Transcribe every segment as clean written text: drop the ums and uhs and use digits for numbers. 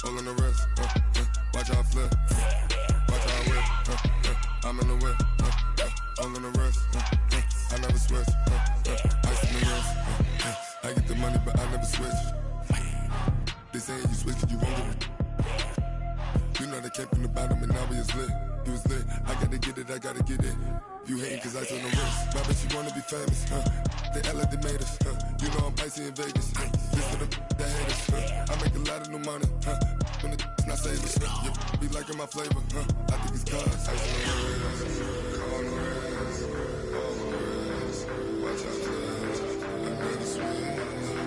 All on the wrist, watch how I flip, watch how I whip, I'm in the whip, all on the wrist, I never switch, ice in the wrist, I get the money but I never switch. They saying you switch and you won't get it. You know they came from the bottom and now we is lit. You was lit, I gotta get it, I gotta get it. You hating cause ice on the wrist, my bitch you wanna be famous, They act like they made us, you know I'm icy in Vegas, this for the that hate us, I make a lot of new money, when it's not savers, you be liking my flavor, I think it's cause ice on the wrist, on the wrist, on the wrist, watch out flex, I never switch,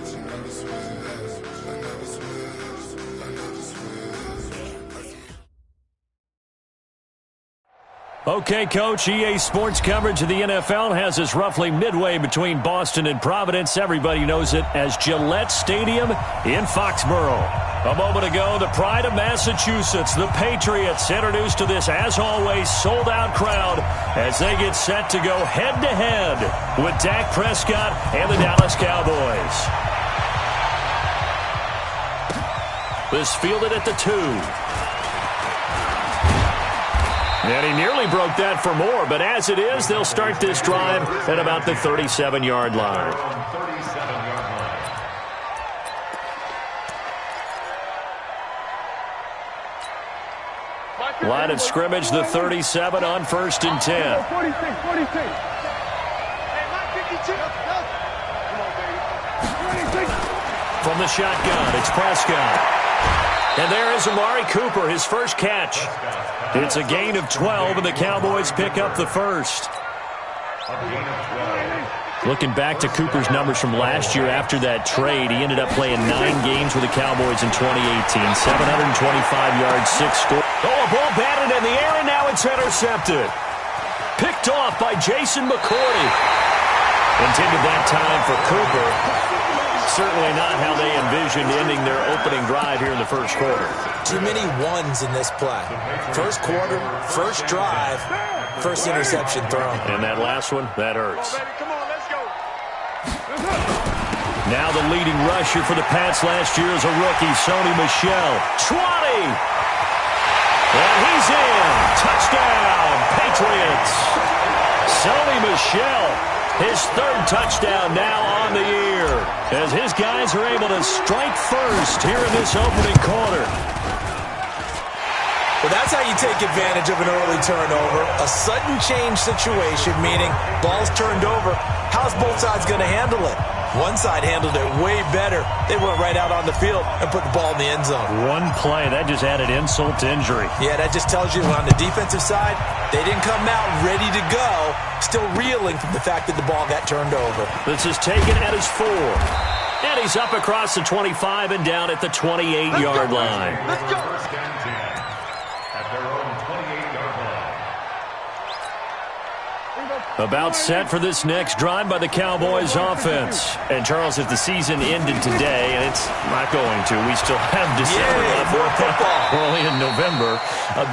I never switch, I never switch, I never switch. Okay, Coach, EA Sports coverage of the NFL has us roughly midway between Boston and Providence. Everybody knows it as Gillette Stadium in Foxborough. A moment ago, the pride of Massachusetts, the Patriots, introduced to this, as always, sold-out crowd as they get set to go head-to-head with Dak Prescott and the Dallas Cowboys. This fielded at the 2. And he nearly broke that for more, but as it is, they'll start this drive at about the 37-yard line. Line of scrimmage, the 37 on 1st and 10. From the shotgun, it's Prescott. And there is Amari Cooper, his first catch. It's a gain of 12, and the Cowboys pick up the first. Looking back to Cooper's numbers from last year after that trade, he ended up playing 9 games with the Cowboys in 2018. 725 yards, 6 scores. Oh, a ball batted in the air, and now it's intercepted. Picked off by Jason McCourty. Intended that time for Cooper. Certainly not how they envisioned ending their opening drive here in the first quarter. Too many ones in this play. First quarter, first drive, first interception thrown. And that last one, that hurts. Now the leading rusher for the Pats last year is a rookie, Sony Michel. 20! And he's in. Touchdown, Patriots. Sony Michel, his 3rd touchdown now on the year, as his guys are able to strike first here in this opening quarter. Well, that's how you take advantage of an early turnover. A sudden change situation, meaning ball's turned over. How's both sides going to handle it? One side handled it way better. They went right out on the field and put the ball in the end zone. One play, that just added insult to injury. Yeah, that just tells you on the defensive side, they didn't come out ready to go, still reeling from the fact that the ball got turned over. This is taken at his 4. And he's up across the 25 and down at the 28-yard line. Let's go. About set for this next drive by the Cowboys offense. And, Charles, if the season ended today, and it's not going to, we still have December left. We're only in November.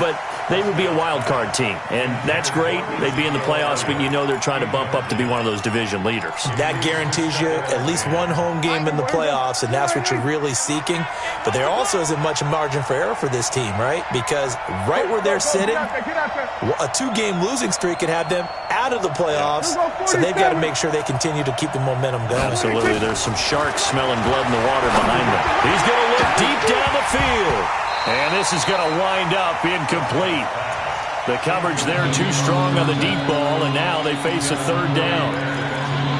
But they would be a wild card team. And that's great. They'd be in the playoffs, but you know they're trying to bump up to be one of those division leaders. That guarantees you at least one home game in the playoffs, and that's what you're really seeking. But there also isn't much margin for error for this team, right? Because right where they're sitting, a 2-game losing streak could have them out of the playoffs, so they've got to make sure they continue to keep the momentum going. Absolutely. There's some sharks smelling blood in the water behind them. He's going to look deep down the field. And this is going to wind up incomplete. The coverage there too strong on the deep ball, and now they face a 3rd down.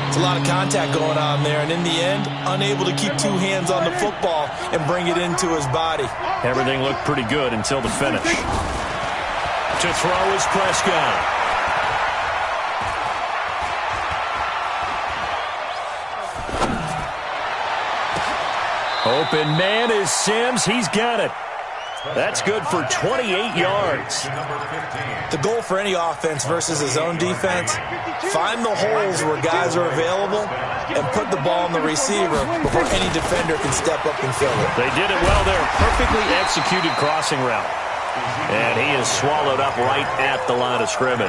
It's a lot of contact going on there, and in the end, unable to keep 2 hands on the football and bring it into his body. Everything looked pretty good until the finish. To throw is Prescott. Open man is Sims. He's got it. That's good for 28 yards. The goal for any offense versus his own defense, find the holes where guys are available and put the ball in the receiver before any defender can step up and fill it. They did it well there. Perfectly executed crossing route. And he is swallowed up right at the line of scrimmage.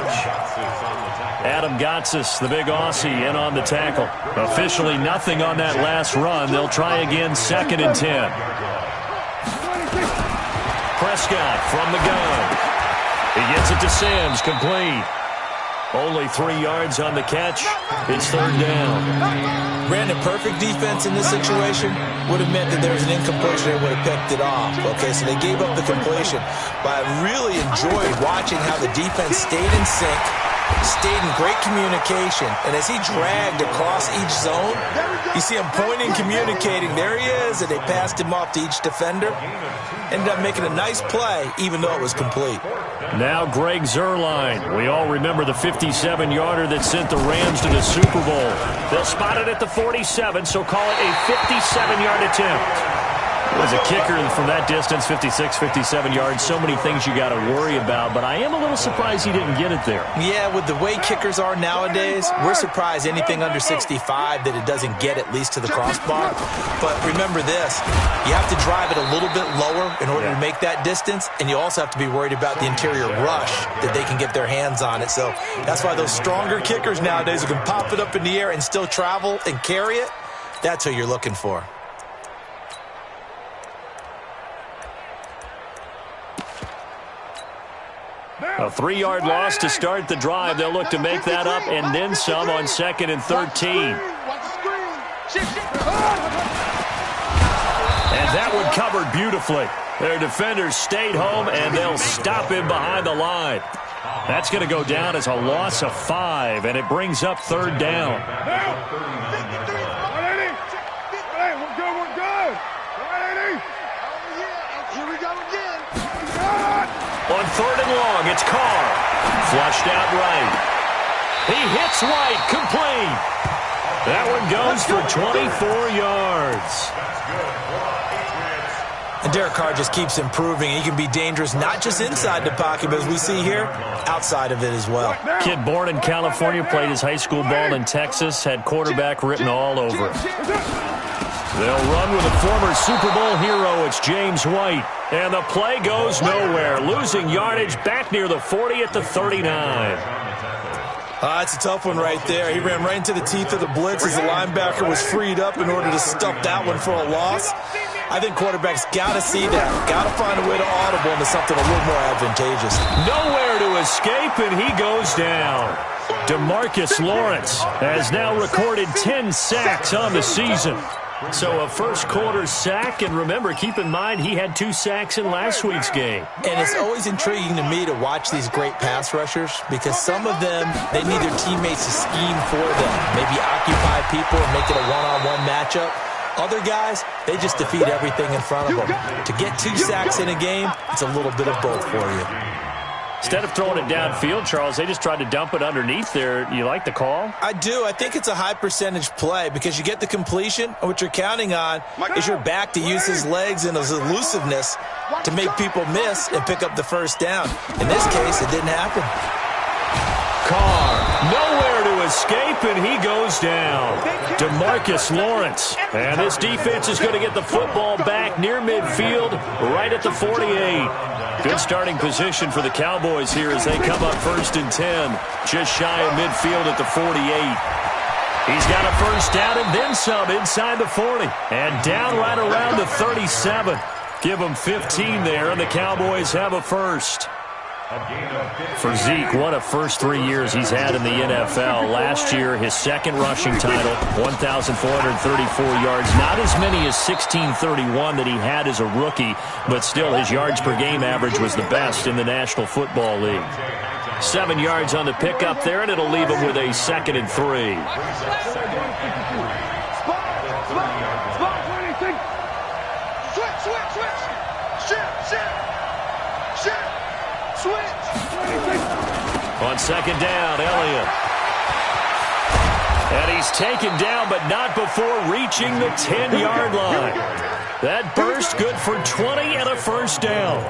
Adam Gotsis, the big Aussie, in on the tackle. Officially nothing on that last run. They'll try again, 2nd and 10. Prescott from the gun. He gets it to Sims, complete. Only 3 yards on the catch. It's third down. Brandon, perfect defense in this situation would have meant that there was an incompletion and would have picked it off. Okay, so they gave up the completion. But I really enjoyed watching how the defense stayed in sync, stayed in great communication, and as he dragged across each zone, you see him pointing, communicating. There he is, and they passed him off to each defender. Ended up making a nice play, even though it was complete. Now Greg Zuerlein. We all remember the 57-yarder that sent the Rams to the Super Bowl. They'll spot it at the 47, so call it a 57-yard attempt. As a kicker from that distance, 56, 57 yards, so many things you got to worry about, but I am a little surprised he didn't get it there. Yeah, with the way kickers are nowadays, we're surprised anything under 65 that it doesn't get at least to the crossbar. But remember this, you have to drive it a little bit lower in order to make that distance, and you also have to be worried about the interior rush that they can get their hands on it. So that's why those stronger kickers nowadays who can pop it up in the air and still travel and carry it, that's what you're looking for. A 3-yard loss to start the drive. They'll look to make that up and then some on 2nd and 13. And that one covered beautifully. Their defenders stayed home, and they'll stop him behind the line. That's going to go down as a loss of 5, and it brings up third down. On 3rd and long, it's Carr. Flushed out right. He hits right, complete. That one goes for 24 yards. And Derek Carr just keeps improving. He can be dangerous not just inside the pocket, but as we see here, outside of it as well. Kid born in California, played his high school ball in Texas, had quarterback written all over him. They'll run with a former Super Bowl hero. It's James White. And the play goes nowhere. Losing yardage back near the 40 at the 39. It's a tough one right there. He ran right into the teeth of the blitz as the linebacker was freed up in order to stuff that one for a loss. I think quarterbacks got to see that. Got to find a way to audible into something a little more advantageous. Nowhere to escape, and he goes down. DeMarcus Lawrence has now recorded 10 sacks on the season. So a first-quarter sack, and remember, keep in mind, he had 2 sacks in last week's game. And it's always intriguing to me to watch these great pass rushers because some of them, they need their teammates to scheme for them, maybe occupy people and make it a one-on-one matchup. Other guys, they just defeat everything in front of them. To get 2 sacks in a game, it's a little bit of both for you. Instead of throwing it downfield, Charles, they just tried to dump it underneath there. You like the call? I do. I think it's a high-percentage play because you get the completion, and what you're counting on is your back to use his legs and his elusiveness to make people miss and pick up the first down. In this case, it didn't happen. Carr, nowhere to escape, and he goes down. DeMarcus Lawrence. And this defense is going to get the football back near midfield, right at the 48. Good starting position for the Cowboys here as they come up 1st and 10. Just shy of midfield at the 48. He's got a first down and then some inside the 40. And down right around the 37. Give them 15 there, and the Cowboys have a first. For Zeke, what a first 3 years he's had in the NFL. Last year, his 2nd rushing title, 1,434 yards. Not as many as 1,631 that he had as a rookie, but still his yards per game average was the best in the National Football League. 7 yards on the pickup there, and it'll leave him with a 2nd and 3. On 2nd down, Elliott. And he's taken down, but not before reaching the 10-yard line. That burst good for 20 and a first down.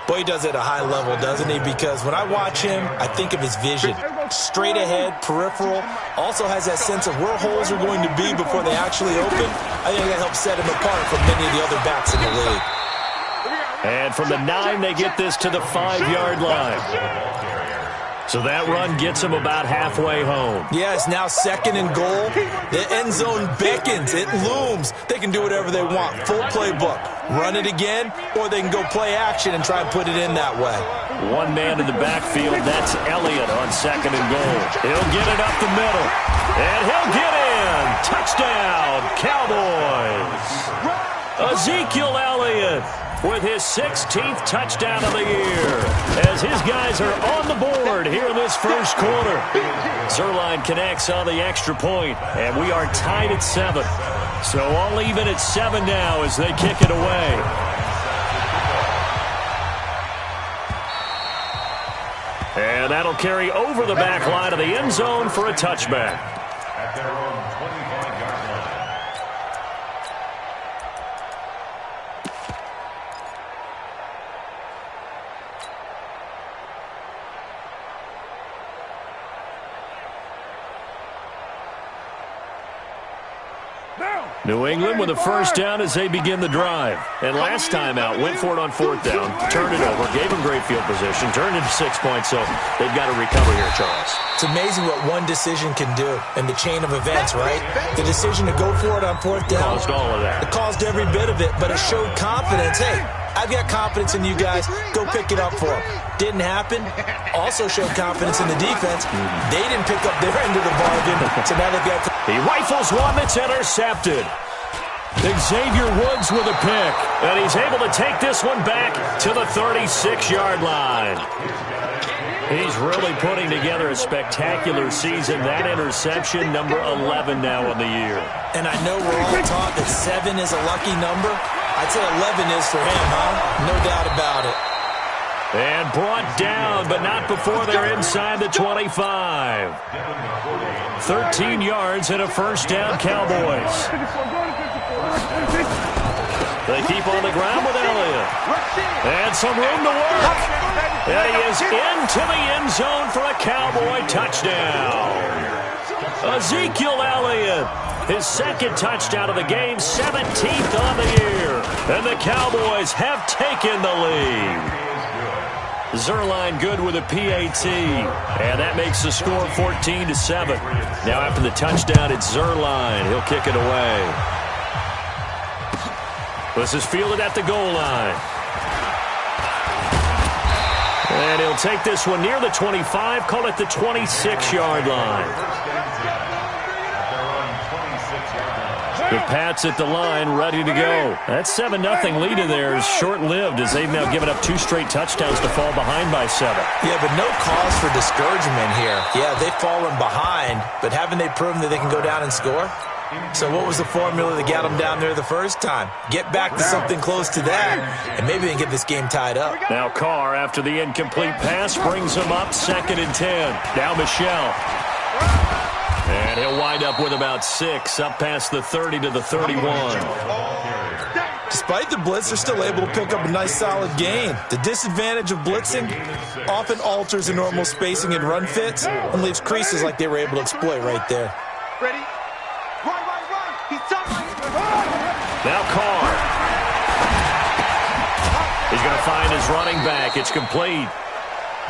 Boy, he does it at a high level, doesn't he? Because when I watch him, I think of his vision. Straight ahead, peripheral. Also has that sense of where holes are going to be before they actually open. I think that helps set him apart from many of the other backs in the league. And from the 9, they get this to the 5-yard line. So that run gets them about halfway home. Yeah, it's now 2nd and goal. The end zone beckons. It looms. They can do whatever they want. Full playbook. Run it again, or they can go play action and try and put it in that way. One man in the backfield. That's Elliott on 2nd and goal. He'll get it up the middle. And he'll get in. Touchdown, Cowboys. Ezekiel Elliott with his 16th touchdown of the year as his guys are on the board here in this first quarter. Zerline connects on the extra point, and we are tied at 7. So all even at 7 now as they kick it away. And that'll carry over the back line of the end zone for a touchback. At their own 25-yard line. New England with a first down as they begin the drive. And last time out, went for it on 4th down, turned it over, gave them great field position, turned into 6 points, so they've got to recover here, Charles. It's amazing what one decision can do in the chain of events, right? The decision to go for it on 4th down. Caused all of that. It caused every bit of it, but it showed confidence. Hey, I've got confidence in you guys. Go pick it up for them. Didn't happen. Also showed confidence in the defense. They didn't pick up their end of the bargain, so now they've got... He rifles one that's intercepted. Xavier Woods with a pick, and he's able to take this one back to the 36-yard line. He's really putting together a spectacular season. That interception, number 11 now on the year. And I know we're all taught that 7 is a lucky number. I'd say 11 is for him, huh? No doubt about it. And brought down, but not before they're inside the 25. 13 yards and a first down, Cowboys. They keep on the ground with Elliott. And some room to work. And he is into the end zone for a Cowboy touchdown. Ezekiel Elliott, his 2nd touchdown of the game, 17th on the year. And the Cowboys have taken the lead. Zerline good with a PAT, and that makes the score 14-7. Now after the touchdown, it's Zerline. He'll kick it away. This is fielded at the goal line. And he'll take this one near the 25, call it the 26-yard line. The Pats at the line, ready to go. That 7-0 lead in there is short-lived as they've now given up 2 straight touchdowns to fall behind by 7. Yeah, but no cause for discouragement here. Yeah, they've fallen behind, but haven't they proven that they can go down and score? So what was the formula that got them down there the first time? Get back to something close to that, and maybe they can get this game tied up. Now Carr, after the incomplete pass, brings them up 2nd and 10. Now Michelle. And he'll wind up with about 6, up past the 30 to the 31. Despite the blitz, they're still able to pick up a nice solid gain. The disadvantage of blitzing often alters the normal spacing and run fits and leaves creases like they were able to exploit right there. Ready? Run. He's done. Now Carr. He's going to find his running back. It's complete.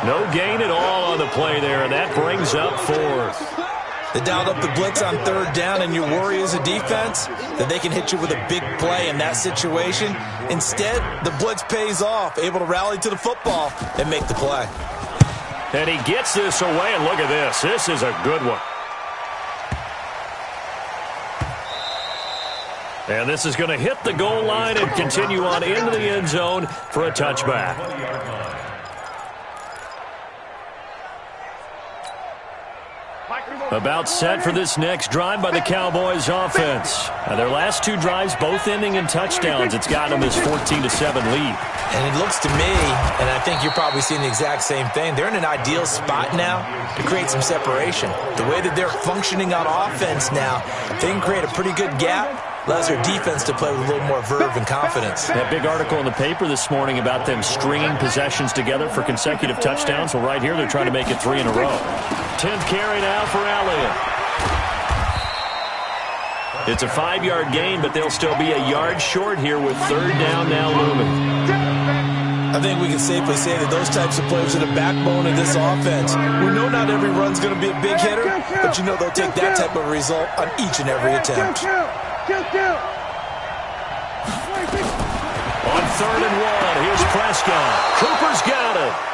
No gain at all on the play there, and that brings up 4th. They dialed up the blitz on 3rd down, and you worry as a defense that they can hit you with a big play in that situation. Instead, the blitz pays off, able to rally to the football and make the play. And he gets this away, and look at this. This is a good one. And this is going to hit the goal line and continue on into the end zone for a touchback. About set for this next drive by the Cowboys offense. Their last 2 drives, both ending in touchdowns. It's gotten them this 14-7 lead. And it looks to me, and I think you're probably seeing the exact same thing, they're in an ideal spot now to create some separation. The way that they're functioning on offense now, they can create a pretty good gap. Allows their defense to play with a little more verve and confidence. That big article in the paper this morning about them stringing possessions together for consecutive touchdowns. Well, right here, they're trying to make it 3 in a row. 10th carry now for Elliott. It's a 5-yard gain, but they'll still be a yard short here with 3rd down now looming. I think we can safely say that those types of players are the backbone of this offense. We know not every run's going to be a big hitter, but you know they'll take that type of result on each and every attempt. On 3rd and 1, here's Prescott. Cooper's got it.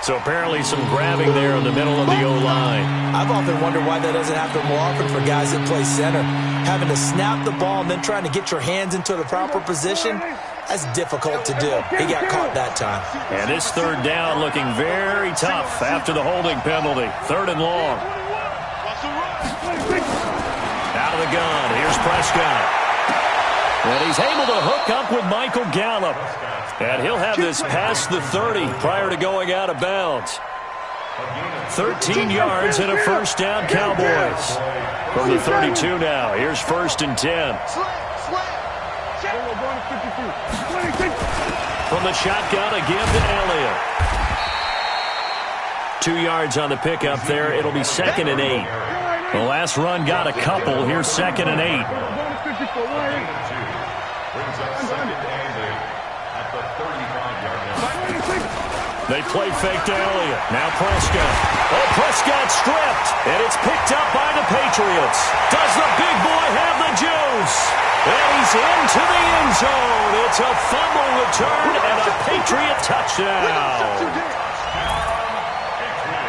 So apparently some grabbing there in the middle of the O-line. I've often wondered why that doesn't happen more often for guys that play center. Having to snap the ball and then trying to get your hands into the proper position, that's difficult to do. He got caught that time. And this 3rd down looking very tough after the holding penalty. 3rd and long. Out of the gun, here's Prescott. And he's able to hook up with Michael Gallup. And he'll have this past the 30 prior to going out of bounds. 13 yards and a 1st down, Cowboys. From the 32 now, here's 1st and 10. From the shotgun, a give to Elliott. 2 yards on the pickup there. It'll be 2nd and 8. The last run got a couple. Here's 2nd and 8. They play fake to Elliott. Now Prescott. Oh, Prescott stripped. And it's picked up by the Patriots. Does the big boy have the juice? And he's into the end zone. It's a fumble return and a Patriot touchdown.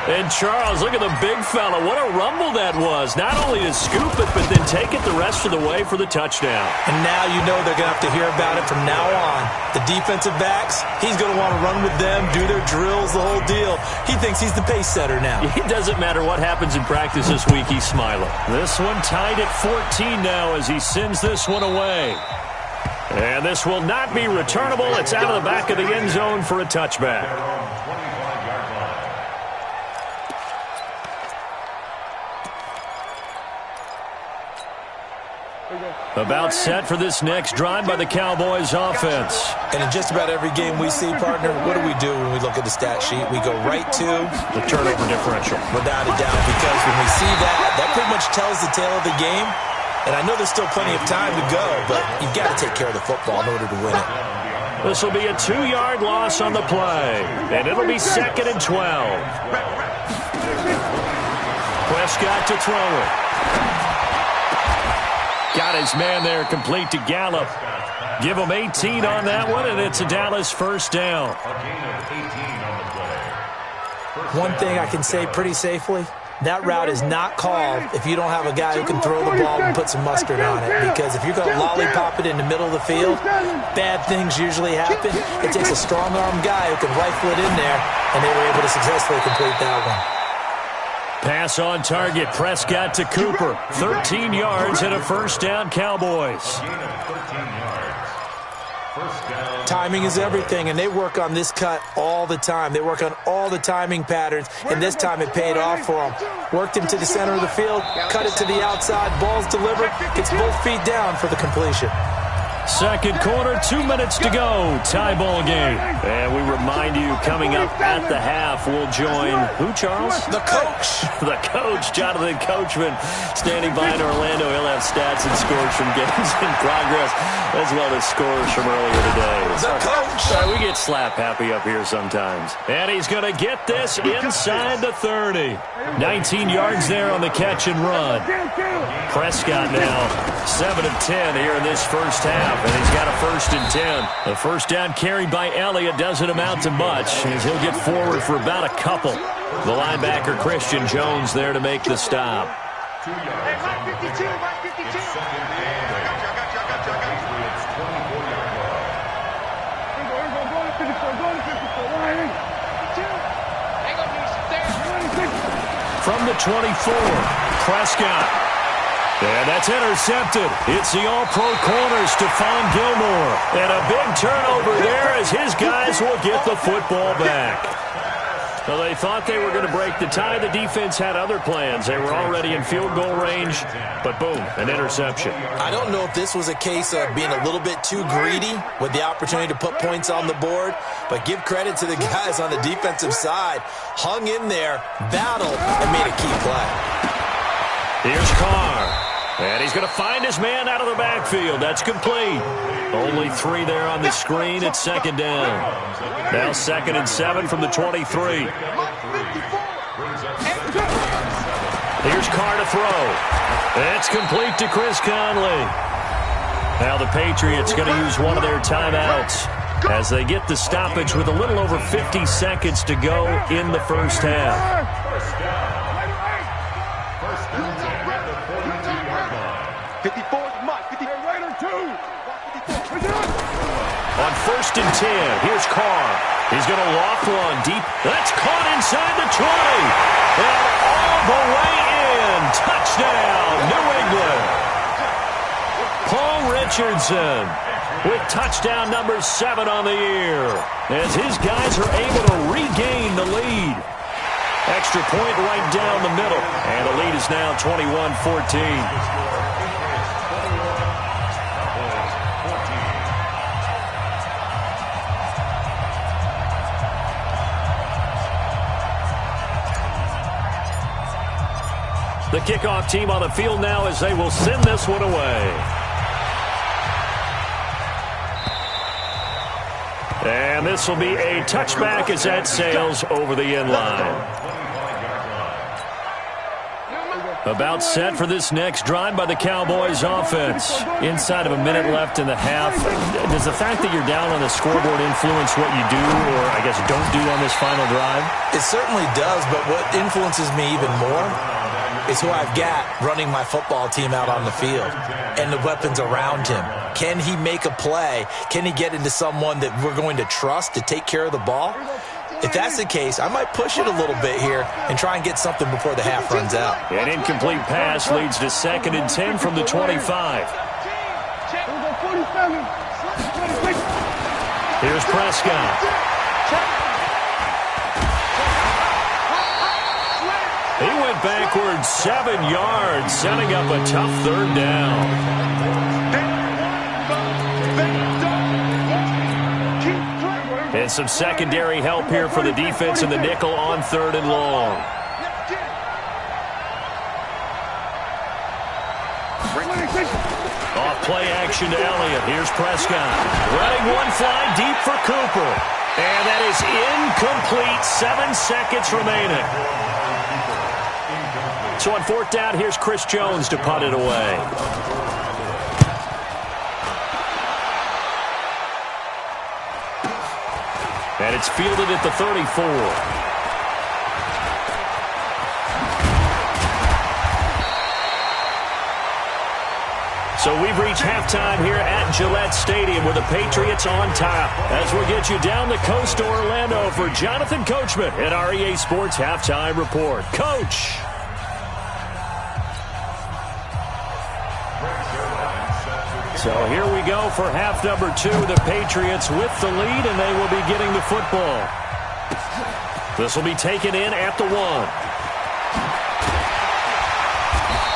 And Charles, look at the big fella. What a rumble that was. Not only to scoop it, but then take it the rest of the way for the touchdown. And now you know they're going to have to hear about it from now on. The defensive backs, he's going to want to run with them, do their drills, the whole deal. He thinks he's the pace setter now. It doesn't matter what happens in practice this week, he's smiling. This one tied at 14 now as he sends this one away. And this will not be returnable. It's out of the back of the end zone for a touchback. About set for this next drive by the Cowboys offense. And in just about every game we see, partner, what do we do when we look at the stat sheet? We go right to the turnover differential. Without a doubt, because when we see that pretty much tells the tale of the game. And I know there's still plenty of time to go, but you've got to take care of the football in order to win it. This will be a 2-yard loss on the play, and it'll be 2nd and 12. Prescott to throw it. Got his man there, complete to Gallup. Give him 18 on that one, and it's a Dallas 1st down. One thing I can say pretty safely, that route is not called if you don't have a guy who can throw the ball and put some mustard on it. Because if you're going to lollipop it in the middle of the field, bad things usually happen. It takes a strong-arm guy who can rifle it in there, and they were able to successfully complete that one. Pass on target, Prescott to Cooper. 13 yards and a 1st down, Cowboys. Timing is everything, and they work on this cut all the time. They work on all the timing patterns, and this time it paid off for them. Worked him to the center of the field, cut it to the outside, ball's delivered, gets both feet down for the completion. Second quarter, 2 minutes to go. Tie ball game. And we remind you, coming up at the half, we'll join who, Charles? The coach. The coach, Jonathan Coachman, standing by in Orlando. He'll have stats and scores from games in progress, as well as scores from earlier today. The coach. Sorry, we get slap happy up here sometimes. And he's going to get this inside the 30. 19 yards there on the catch and run. Prescott now 7 of 10 here in this first half, and he's got a 1st and 10. The 1st down carried by Elliott doesn't amount to much, as he'll get forward for about a couple. The linebacker Christian Jones there to make the stop. Hey, 152, 152. From the 24, Prescott. And that's intercepted. It's the all-pro corner, Stephon Gilmore. And a big turnover there as his guys will get the football back. So they thought they were going to break the tie. The defense had other plans. They were already in field goal range, but boom, an interception. I don't know if this was a case of being a little bit too greedy with the opportunity to put points on the board, but give credit to the guys on the defensive side. Hung in there, battled, and made a key play. Here's Carr. And he's going to find his man out of the backfield. That's complete. Only Only 3 there on the screen. It's second down. Now 2nd and 7 from the 23. Here's Carr to throw. It's complete to Chris Conley. Now the Patriots going to use one of their timeouts as they get the stoppage with a little over 50 seconds to go in the first half. On 1st and 10, here's Carr. He's going to loft one deep. That's caught inside the 20. And all the way in. Touchdown, New England. Paul Richardson with touchdown number 7 on the year as his guys are able to regain the lead. Extra point right down the middle. And the lead is now 21-14. The kickoff team on the field now as they will send this one away. And this will be a touchback as that sails over the end line. About set for this next drive by the Cowboys offense. Inside of a minute left in the half. Does the fact that you're down on the scoreboard influence what you do or, I guess, don't do on this final drive? It certainly does, but what influences me even more is who I've got running my football team out on the field and the weapons around him. Can he make a play? Can he get into someone that we're going to trust to take care of the ball? If that's the case, I might push it a little bit here and try and get something before the half runs out. An incomplete pass leads to 2nd and 10 from the 25. Here's Prescott. He went backwards 7 yards, setting up a tough 3rd down. And some secondary help here for the defense in the nickel on 3rd and long. Off play action to Elliott. Here's Prescott. Running one fly deep for Cooper. And that is incomplete. 7 seconds remaining. So on 4th down, here's Chris Jones to punt it away. And it's fielded at the 34. So we've reached halftime here at Gillette Stadium with the Patriots on top. As we'll get you down the coast to Orlando for Jonathan Coachman at our EA Sports Halftime Report. Coach. So here we go for half number 2. The Patriots with the lead, and they will be getting the football. This will be taken in at the 1.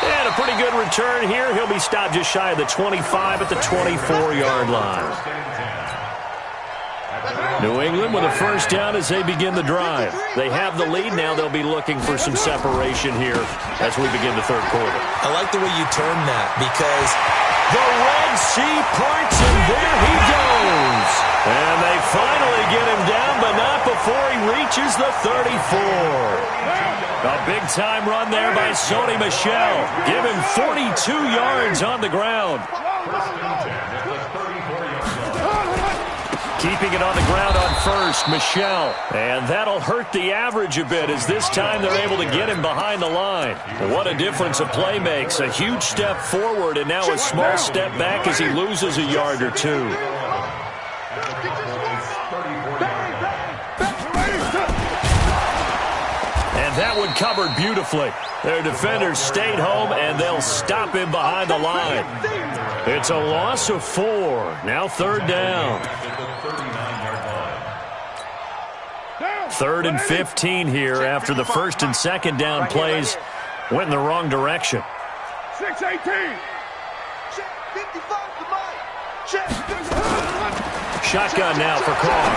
And a pretty good return here. He'll be stopped just shy of the 25 at the 24-yard line. New England with a 1st down as they begin the drive. They have the lead. Now they'll be looking for some separation here as we begin the 3rd quarter. I like the way you term that because the Red Sea parts, and there he goes. And they finally get him down, but not before he reaches the 34. A big-time run there by Sony Michel. Give him 42 yards on the ground. Keeping it on the ground on 1st, Michel. And that'll hurt the average a bit as this time they're able to get him behind the line. What a difference a play makes. A huge step forward and now a small step back as he loses a yard or 2. And that one covered beautifully. Their defenders stayed home and they'll stop him behind the line. It's a loss of 4. Now 3rd down. 3rd and 15 here after the 1st and 2nd down plays went in the wrong direction. 6-18. Shotgun now for Carr.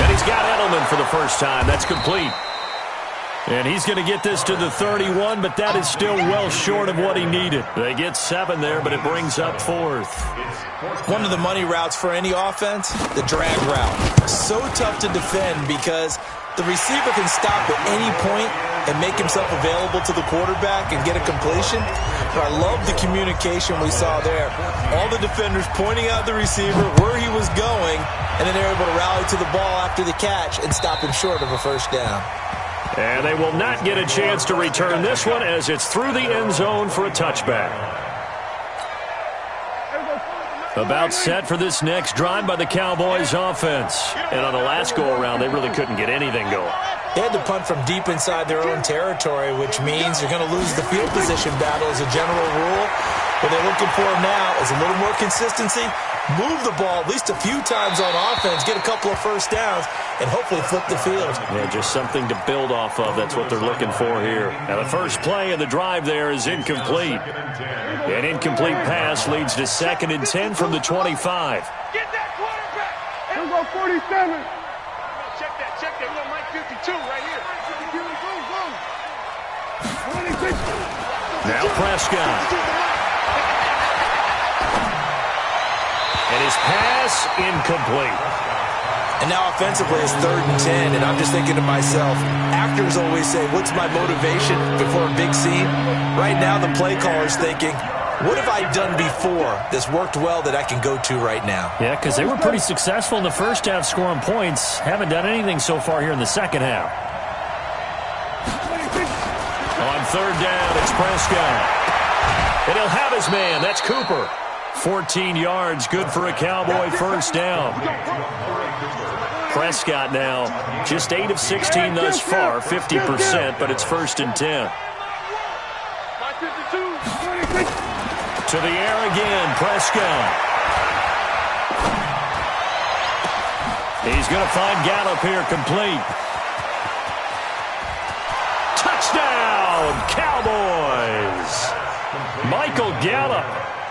And he's got Edelman for the first time. That's complete. And he's going to get this to the 31, but that is still well short of what he needed. They get 7 there, but it brings up 4th. One of the money routes for any offense, the drag route. So tough to defend because the receiver can stop at any point and make himself available to the quarterback and get a completion. But I love the communication we saw there. All the defenders pointing out the receiver, where he was going, and then they're able to rally to the ball after the catch and stop him short of a first down. And they will not get a chance to return this one as it's through the end zone for a touchback. About set for this next drive by the Cowboys offense. And on the last go-around, they really couldn't get anything going. They had to punt from deep inside their own territory, which means you're going to lose the field position battle as a general rule. What they're looking for now is a little more consistency, move the ball at least a few times on offense, get a couple of first downs, and hopefully flip the field. Yeah, just something to build off of. That's what they're looking for here. Now, the first play of the drive there is incomplete. An incomplete pass leads to 2nd and 10 from the 25. Get that quarterback. Here go 47. Check that. We got Mike 52 right here. Now Prescott. And his pass incomplete. And now offensively it's 3rd and 10, and I'm just thinking to myself, actors always say, what's my motivation before a big scene? Right now the play caller's thinking, what have I done before that's worked well that I can go to right now? Yeah, because they were pretty successful in the first half scoring points. Haven't done anything so far here in the second half. On 3rd down, it's Prescott. And he'll have his man. That's Cooper. 14 yards, good for a Cowboy first down. Prescott now just 8 of 16 thus far, 50%, but it's 1st and 10. To the air again, Prescott. He's going to find Gallup here complete. Touchdown, Cowboys! Michael Gallup.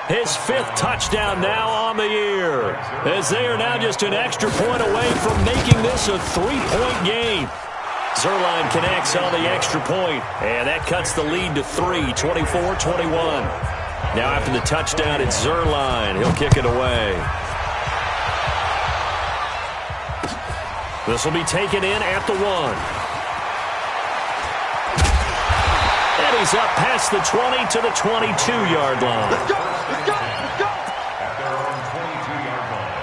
His 5th touchdown now on the year, as they are now just an extra point away from making this a 3-point game. Zuerlein connects on the extra point, and that cuts the lead to 3, 24-21. Now after the touchdown, it's Zuerlein. He'll kick it away. This will be taken in at the 1. And he's up past the 20 to the 22-yard line. Let's go. At their own 22-yard line.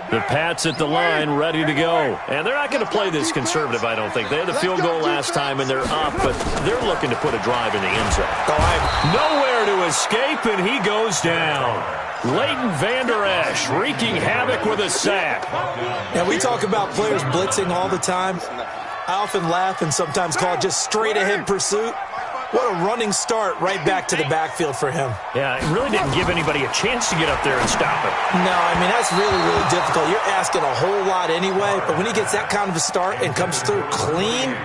The Pats at the line, ready to go. And they're not going to play this conservative, I don't think. They had the field goal last time, and they're up, but they're looking to put a drive in the end zone. Nowhere to escape, and he goes down. Leighton Vander Esch wreaking havoc with a sack. And we talk about players blitzing all the time. I often laugh and sometimes call it just straight-ahead pursuit. What a running start right back to the backfield for him. Yeah, it really didn't give anybody a chance to get up there and stop it. No, I mean, that's really, really difficult. You're asking a whole lot anyway, but when he gets that kind of a start and comes through clean,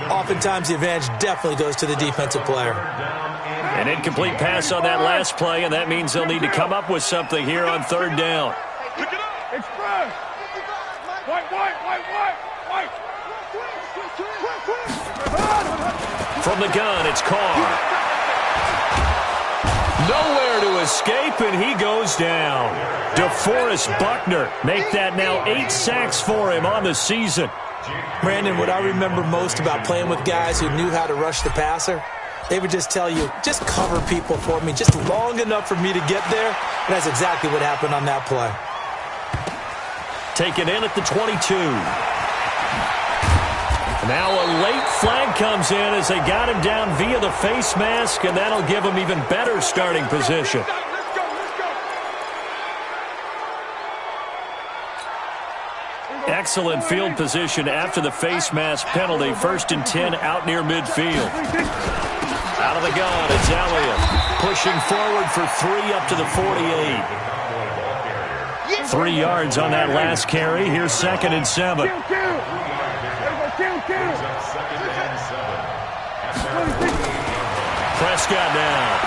oftentimes the advantage definitely goes to the defensive player. An incomplete pass on that last play, and that means they'll need to come up with something here on 3rd down. Pick it up. Express. White. From the gun, it's Carr. Nowhere to escape, and he goes down. DeForest Buckner make that now 8 sacks for him on the season. Brandon, what I remember most about playing with guys who knew how to rush the passer, they would just tell you, just cover people for me, just long enough for me to get there. And that's exactly what happened on that play. Taken in at the 22. Now a late flag comes in as they got him down via the face mask, and that'll give him even better starting position. Excellent field position after the face mask penalty. 1st and 10 out near midfield. Out of the gun, it's Elliott. Pushing forward for 3 up to the 48. 3 yards on that last carry. Here's 2nd and 7. Prescott now.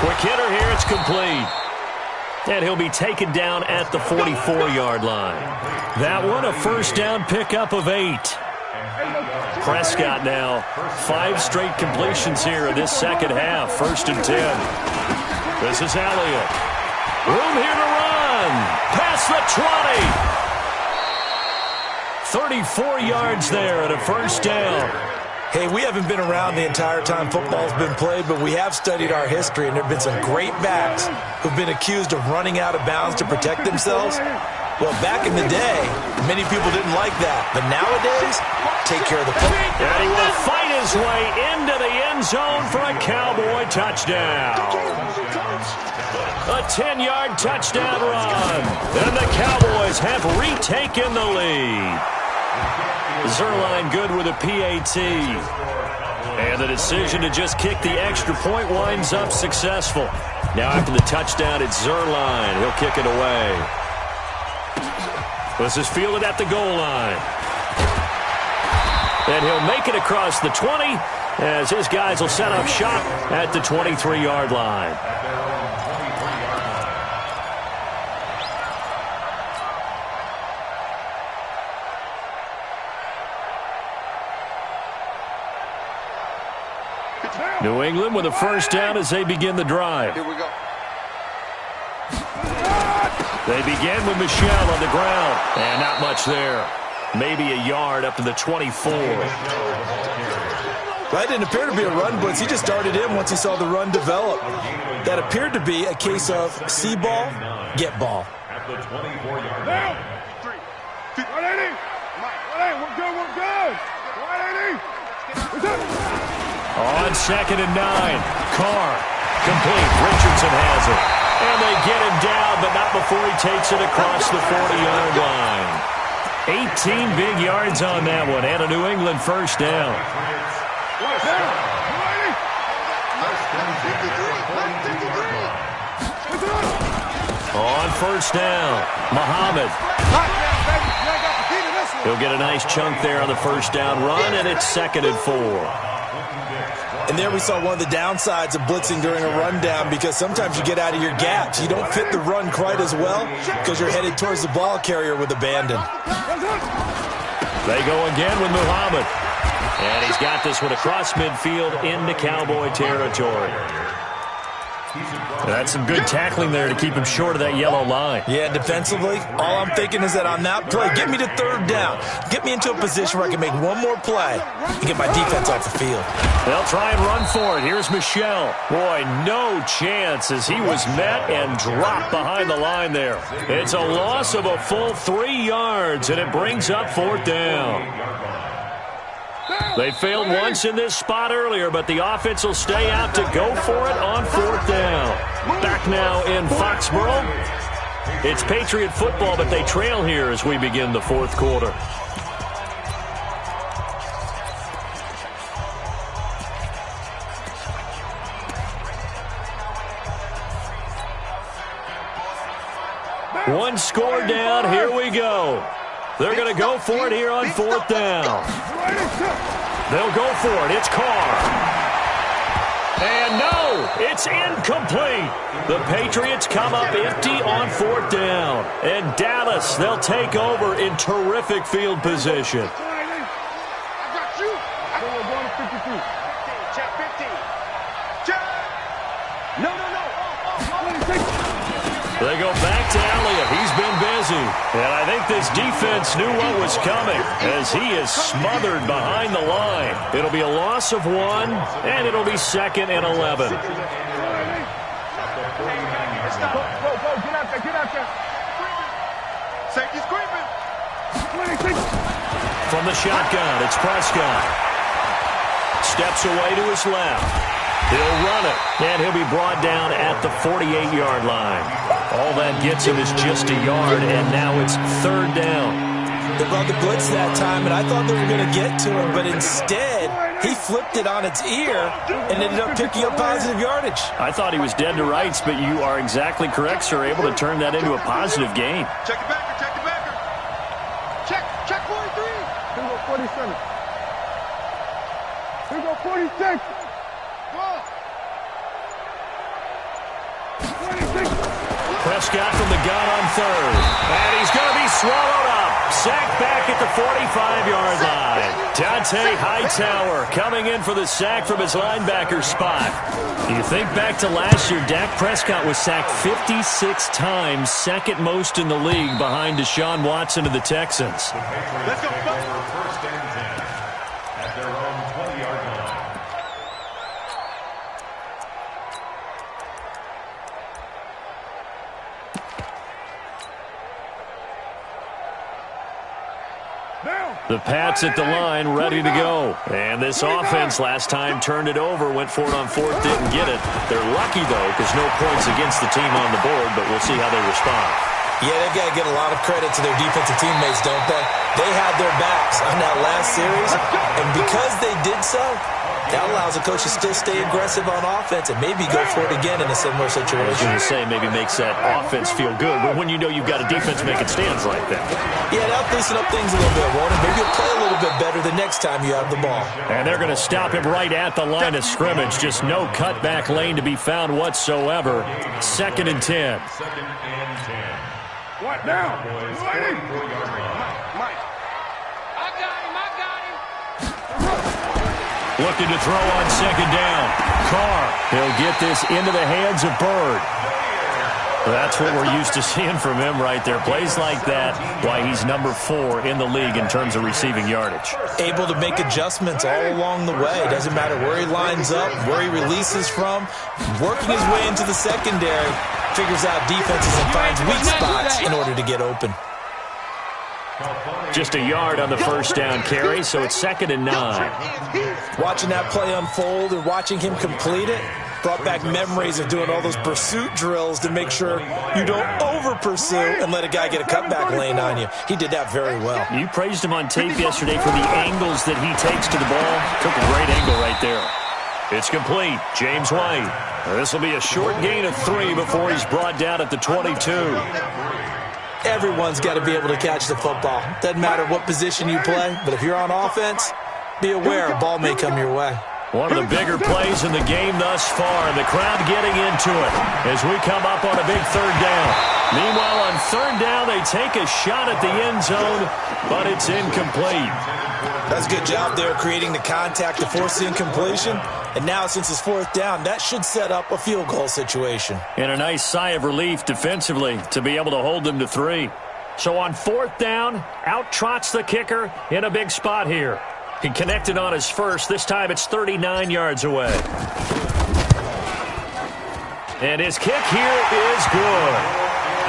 Quick hitter here. It's complete. And he'll be taken down at the 44-yard line. That one, a first down pickup of 8. Prescott now, 5 straight completions here in this second half. 1st and 10. This is Elliott. Room here to run. Past the 20. 34 yards there and a first down. Hey, we haven't been around the entire time football's been played, but we have studied our history, and there have been some great backs who've been accused of running out of bounds to protect themselves. Well, back in the day, many people didn't like that. But nowadays, take care of the football. And he will fight his way into the end zone for a Cowboy touchdown. A 10-yard touchdown run. And the Cowboys have retaken the lead. Zerline good with a PAT. And the decision to just kick the extra point winds up successful. Now after the touchdown, it's Zerline. He'll kick it away. This is fielded at the goal line. And he'll make it across the 20 as his guys will set up shop at the 23-yard line. New England with a first down as they begin the drive. Here we go. They begin with Michel on the ground. And not much there. Maybe a yard up to the 24. That didn't appear to be a run blitz. He just started in once he saw the run develop. That appeared to be a case of see ball, get ball. At the 24-yard line. 180. 180. We're good. We're good. 180. What's up? On 2nd and 9. Carr. Complete. Richardson has it. And they get him down, but not before he takes it across the 40-yard line. 18 big yards on that one, and a New England first down. On first down, Muhammad. He'll get a nice chunk there on the first down run, and it's 2nd and 4. And there we saw one of the downsides of blitzing during a rundown, because sometimes you get out of your gaps. You don't fit the run quite as well because you're headed towards the ball carrier with abandon. They go again with Muhammad. And he's got this one across midfield into Cowboy territory. That's some good tackling there to keep him short of that yellow line. Yeah, defensively, all I'm thinking is that on that play, get me to 3rd down. Get me into a position where I can make one more play and get my defense off the field. They'll try and run for it. Here's Michel. Boy, no chance as he was met and dropped behind the line there. It's a loss of a full 3 yards, and it brings up 4th down. They failed once in this spot earlier, but the offense will stay out to go for it on 4th down. Back now in Foxborough. It's Patriot football, but they trail here as we begin the 4th quarter. One score down. Here we go. They're going to go for it here on 4th down. They'll go for it. It's Carr. And no, it's incomplete. The Patriots come up empty on 4th down. And Dallas, they'll take over in terrific field position. I got you. We're going to 52. Check 50. Check. No. They go back to Elliott. He's been busy. And I think this defense knew what was coming as he is smothered behind the line. It'll be a loss of 1, and it'll be 2nd and 11. Go, get out there. Safety's creeping. From the shotgun, it's Prescott. Steps away to his left. He'll run it, and he'll be brought down at the 48-yard line. All that gets him is just a yard, and now it's 3rd down. They brought the blitz that time, and I thought they were going to get to him, but instead, he flipped it on its ear and ended up picking up positive yardage. I thought he was dead to rights, but you are exactly correct, sir, able to turn that into a positive gain. Check the backer. Check 43. 47. Here go 46. Prescott from the gun on third. And he's going to be swallowed up. Sacked back at the 45-yard line. Dante Hightower coming in for the sack from his linebacker spot. You think back to last year, Dak Prescott was sacked 56 times, second most in the league behind Deshaun Watson of the Texans. Let's go. First and 10 at their own 20-yard line. The Pats at the line, ready to go. And this offense last time turned it over, went for it on fourth, didn't get it. They're lucky, though, because no points against the team on the board, but we'll see how they respond. Yeah, they've got to get a lot of credit to their defensive teammates, don't they? They had their backs on that last series, and because they did so, that allows the coach to still stay aggressive on offense and maybe go for it again in a similar situation. I was going to say, maybe makes that offense feel good, but when you know you've got a defense making stands like that. Yeah, that'll loosen up things a little bit, won't it? Maybe you'll play a little bit better the next time you have the ball. And they're going to stop him right at the line of scrimmage. Just no cutback lane to be found whatsoever. 2nd and 10. 2nd and 10. What now? Mike. Looking to throw on 2nd down. Carr, he'll get this into the hands of Bird. That's what we're used to seeing from him right there. Plays like that, why he's number 4 in the league in terms of receiving yardage. Able to make adjustments all along the way. Doesn't matter where he lines up, where he releases from. Working his way into the secondary, figures out defenses and finds weak spots in order to get open. Just a yard on the first down carry, so it's 2nd and 9. Watching that play unfold and watching him complete it brought back memories of doing all those pursuit drills to make sure you don't over-pursue and let a guy get a cutback lane on you. He did that very well. You praised him on tape yesterday for the angles that he takes to the ball. Took a great angle right there. It's complete. James White. This will be a short gain of 3 before he's brought down at the 22. Everyone's got to be able to catch the football. Doesn't matter what position you play, but if you're on offense, be aware a ball may come your way. One of the bigger plays in the game thus far. The crowd getting into it as we come up on a big 3rd down. Meanwhile, on 3rd down, they take a shot at the end zone, but it's incomplete. That's a good job there creating the contact to force the incompletion. And now, since it's 4th down, that should set up a field goal situation. And a nice sigh of relief defensively to be able to hold them to 3. So on 4th down, out trots the kicker in a big spot here. He connected on his first. This time it's 39 yards away. And his kick here is good.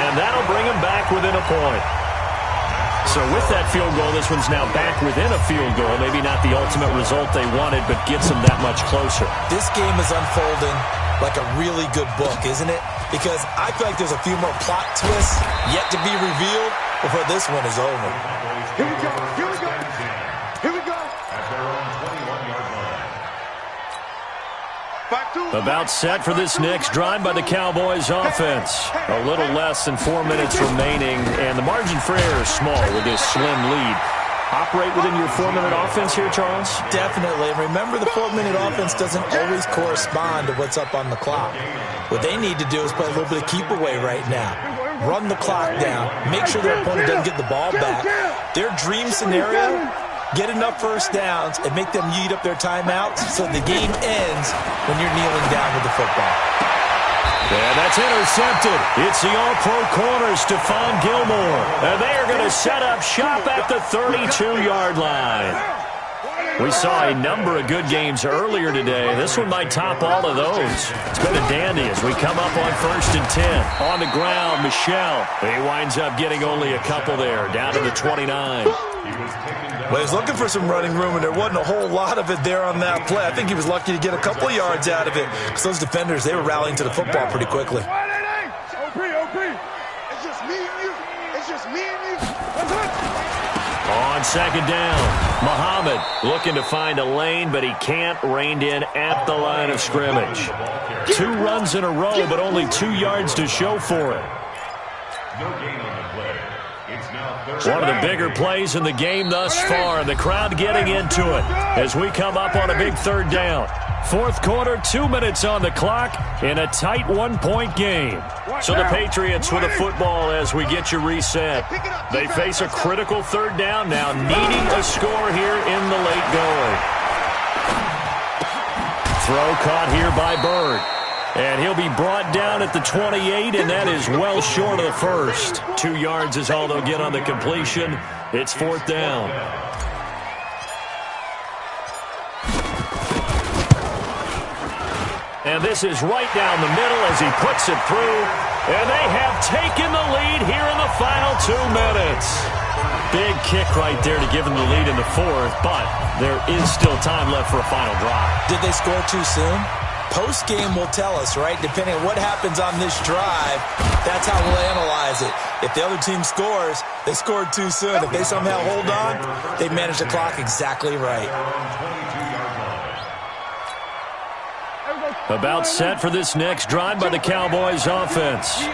And that'll bring him back within a point. So with that field goal, this one's now back within a field goal. Maybe not the ultimate result they wanted, but gets them that much closer. This game is unfolding like a really good book, isn't it? Because I feel like there's a few more plot twists yet to be revealed before this one is over. Here we go. Here we go. Here we go. At their own 21-yard line. About set for this next drive by the Cowboys offense. A little less than 4 minutes remaining, and the margin for error is small with this slim lead. Operate within your 4-minute offense here, Charles? Definitely. And remember, the 4-minute offense doesn't always correspond to what's up on the clock. What they need to do is play a little bit of keep away right now. Run the clock down. Make sure their opponent doesn't get the ball back. Their dream scenario, get enough first downs and make them yeet up their timeouts so the game ends when you're kneeling down with the football. And that's intercepted. It's the all-pro corner, Stephon Gilmore. And they are going to set up shop at the 32-yard line. We saw a number of good games earlier today. This one might top all of those. It's been a dandy as we come up on 1st and 10. On the ground, Michel. He winds up getting only a couple there, down to the 29. Well, he was looking for some running room, and there wasn't a whole lot of it there on that play. I think he was lucky to get a couple of yards out of it because those defenders, they were rallying to the football pretty quickly. OP. It's just me and you. It's just me and you. On 2nd down, Muhammad looking to find a lane, but he can't. Reined in at the line of scrimmage. 2 runs in a row, but only 2 yards to show for it. No gain on the play. One of the bigger plays in the game thus far, and the crowd getting into it as we come up on a big third down. Fourth quarter, 2 minutes on the clock in a tight one-point game. So the Patriots with a football as we get you reset. They face a critical third down now, needing a score here in the late going. Throw caught here by Bird. And he'll be brought down at the 28, and that is well short of the first. 2 yards is all they'll get on the completion. It's fourth down. And this is right down the middle as he puts it through. And they have taken the lead here in the final 2 minutes. Big kick right there to give them the lead in the fourth, but there is still time left for a final drive. Did they score too soon? Post-game will tell us, right? Depending on what happens on this drive, that's how we'll analyze it. If the other team scores, they scored too soon. If they somehow hold on, they manage the clock exactly right. About set for this next drive by the Cowboys offense.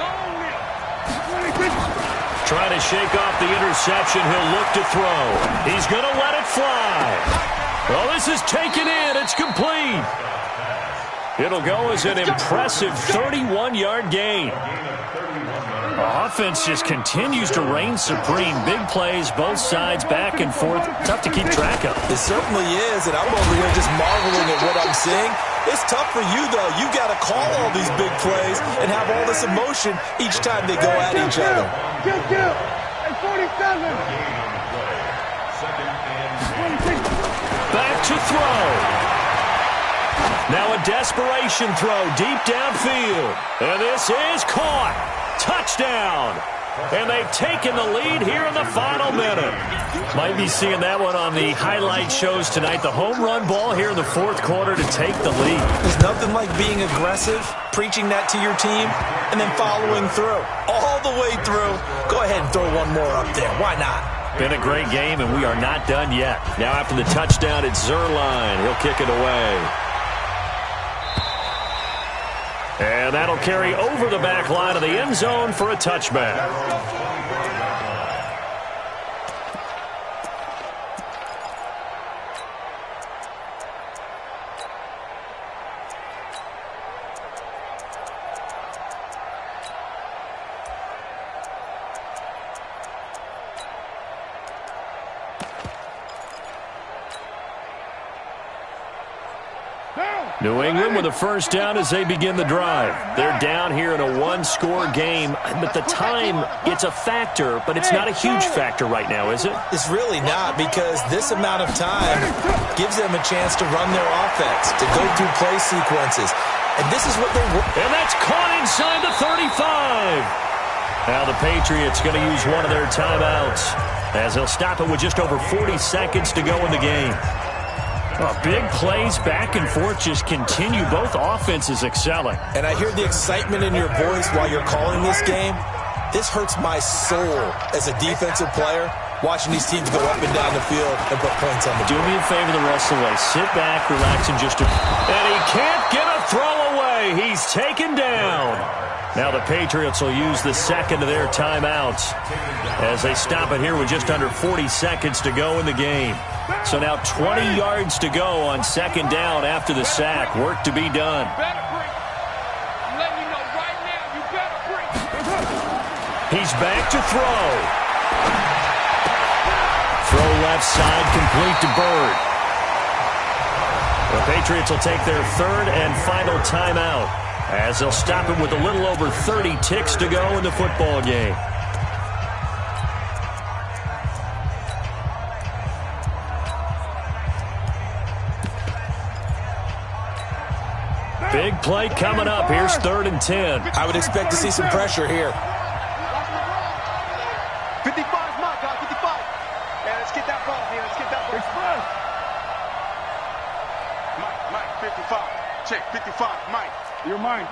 Trying to shake off the interception. He'll look to throw. He's going to let it fly. Well, this is taken in. It's complete. It'll go as an impressive 31-yard gain. Offense just continues to reign supreme. Big plays, both sides, back and forth. Tough to keep track of. It certainly is, and I'm over here just marveling at what I'm seeing. It's tough for you, though. You got to call all these big plays and have all this emotion each time they go at each other. Hey, 47. Back to throw. Now a desperation throw deep downfield. And this is caught. Touchdown. And they've taken the lead here in the final minute. Might be seeing that one on the highlight shows tonight. The home run ball here in the fourth quarter to take the lead. There's nothing like being aggressive, preaching that to your team, and then following through. All the way through. Go ahead and throw one more up there. Why not? Been a great game, and we are not done yet. Now after the touchdown, it's Zuerlein. He'll kick it away. And that'll carry over the back line of the end zone for a touchback. New England with a first down as they begin the drive. They're down here in a one-score game, but the time, it's a factor, but it's not a huge factor right now, is it? It's really not, because this amount of time gives them a chance to run their offense, to go through play sequences. And this is what they want. And that's caught inside the 35. Now the Patriots going to use one of their timeouts as they'll stop it with just over 40 seconds to go in the game. Big plays back and forth just continue. Both offenses excelling. And I hear the excitement in your voice while you're calling this game. This hurts my soul as a defensive player, watching these teams go up and down the field and put points on the board. Do me a favor the rest of the way. Sit back, relax, and just... And he can't get a throw away. He's taken down. Now the Patriots will use the second of their timeouts as they stop it here with just under 40 seconds to go in the game. So now 20 yards to go on second down after the sack. Work to be done. He's back to throw. Throw left side, complete to Bird. The Patriots will take their third and final timeout as they'll stop it with a little over 30 ticks to go in the football game. Big play coming up. Here's 3rd and 10. I would expect to see some pressure here. 55, Mike, 55. Yeah, let's get that ball here. Let's get that ball. Express. Mike, 55. Check, 55. Mike, you're mine.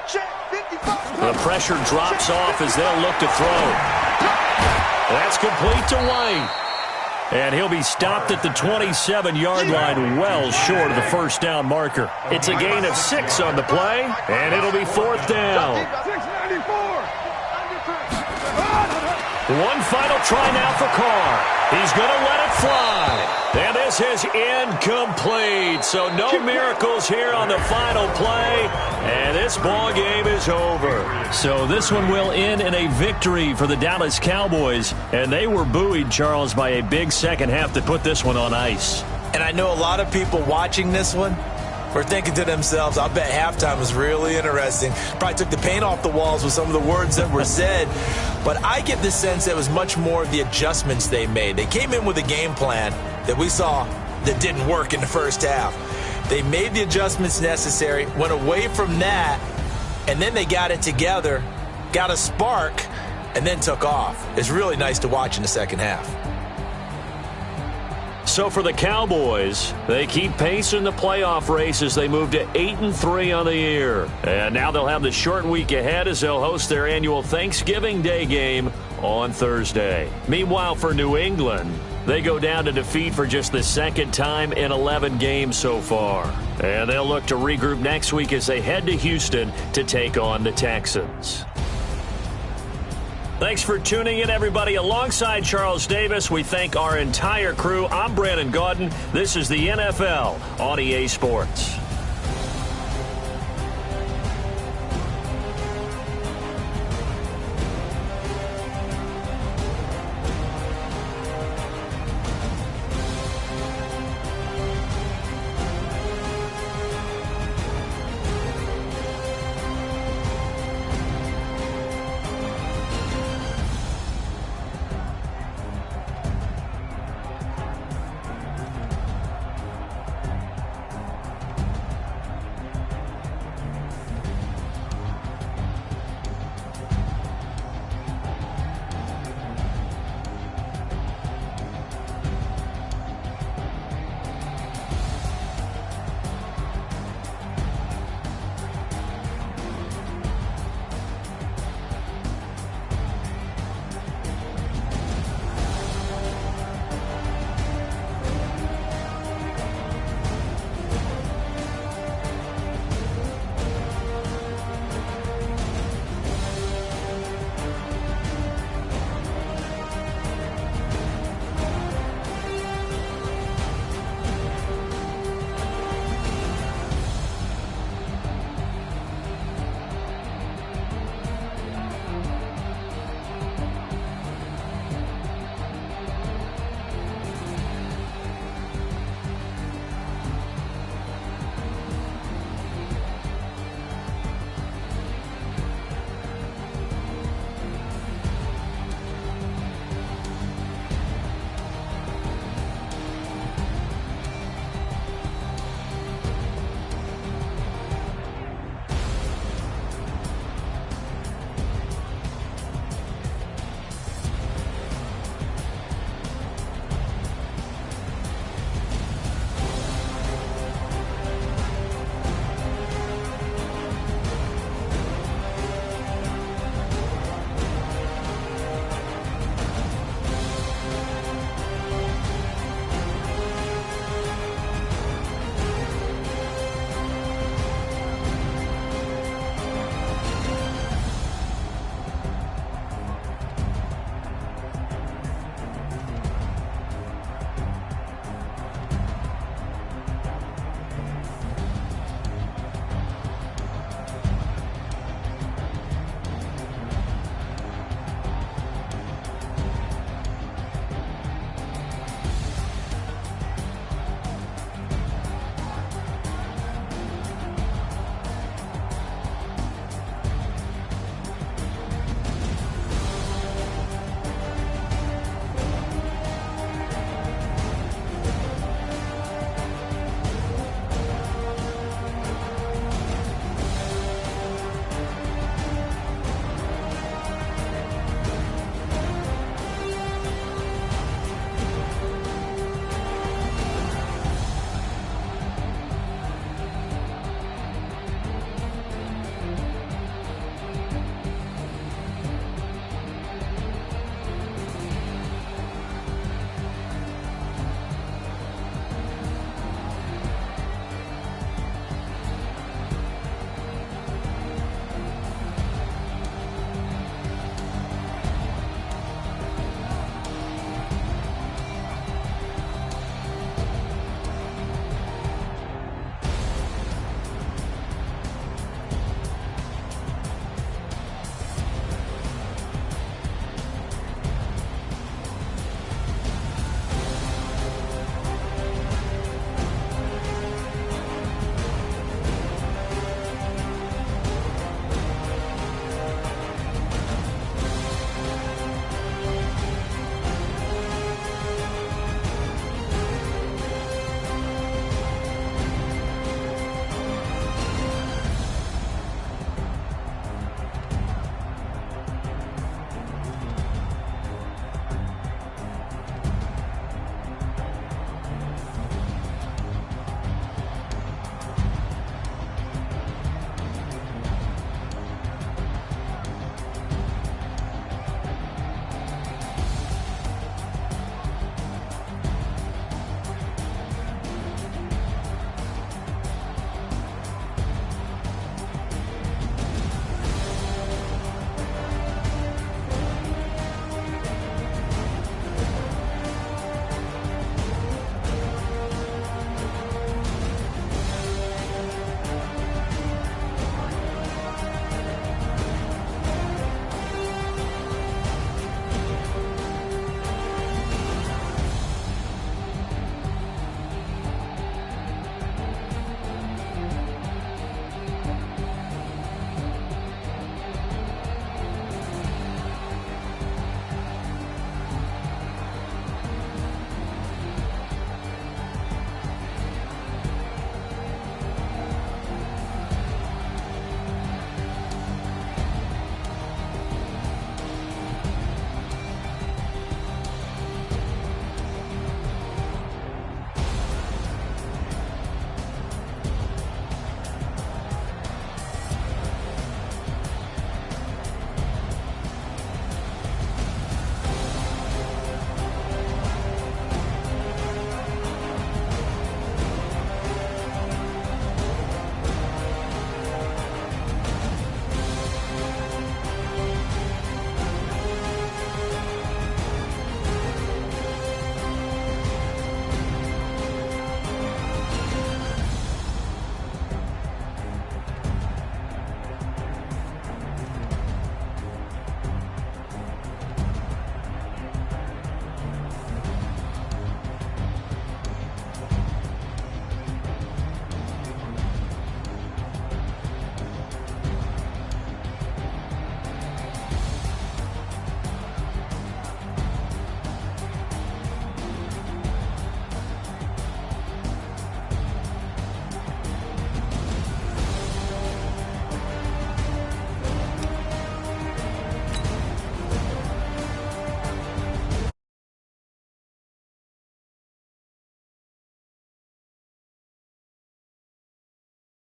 Check, 55. The pressure drops off as they'll look to throw. That's complete to White. And he'll be stopped at the 27-yard line, well short of the first down marker. It's a gain of 6 on the play, and it'll be 4th down. 694. One final try now for Carr. He's going to let it fly. And this is incomplete. So no miracles here on the final play. And this ball game is over. So this one will end in a victory for the Dallas Cowboys. And they were buoyed, Charles, by a big second half to put this one on ice. And I know a lot of people watching this one were thinking to themselves, I'll bet halftime was really interesting. Probably took the paint off the walls with some of the words that were said. But I get the sense that it was much more of the adjustments they made. They came in with a game plan that we saw that didn't work in the first half. They made the adjustments necessary, went away from that, and then they got it together, got a spark, and then took off. It's really nice to watch in the second half. So for the Cowboys, they keep pace in the playoff race as they move to 8-3 on the year. And now they'll have the short week ahead as they'll host their annual Thanksgiving Day game on Thursday. Meanwhile, for New England, they go down to defeat for just the second time in 11 games so far. And they'll look to regroup next week as they head to Houston to take on the Texans. Thanks for tuning in, everybody. Alongside Charles Davis, we thank our entire crew. I'm Brandon Gaudin. This is the NFL on EA Sports.